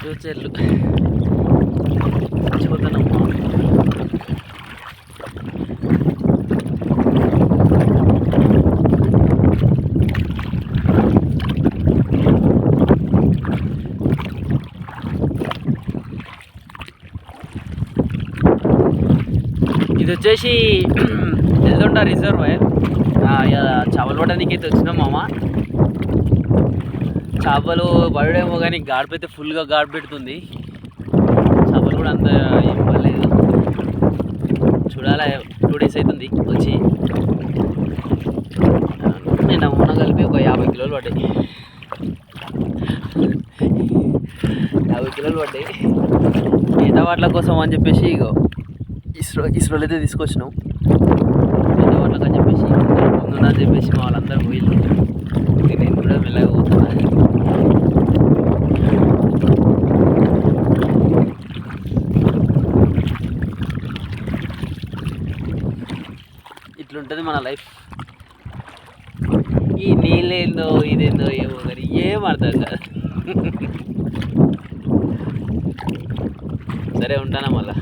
ఫ్యూచర్లు చచ్చిపోతున్నాం. ఇది వచ్చేసి ఎల్దొండ రిజర్వాయర్. చేపలు పట్టడానికి అయితే వచ్చినాం మామ. చేపలు పడడేమో కానీ గాడిప అయితే ఫుల్గా గాడి పెడుతుంది. చేపలు కూడా అంత ఏం పడలేదు. చూడాలి, 2 days అవుతుంది వచ్చి. నేను మొన్న కలిపి ఒక 50 కిలోలు పడ్డాయి. 50 కిలోలు పడ్డాయి. మిగతా వాట్ల కోసం అని చెప్పేసి ఇగో ఇస్రోలు అయితే తీసుకొచ్చినాం. మిగతా వాట్లకు అని చెప్పేసి ముందున్నా చెప్పేసి మా వాళ్ళందరూ పోయిళ్ళు. నేను కూడా మెల్లగా పోతున్నా. ఇట్లుంటుంది మన లైఫ్. ఈ నీళ్ళేందో ఇదేందో ఏమో కానీ ఏం అర్థం కాదు. సరే ఉంటానా మళ్ళా.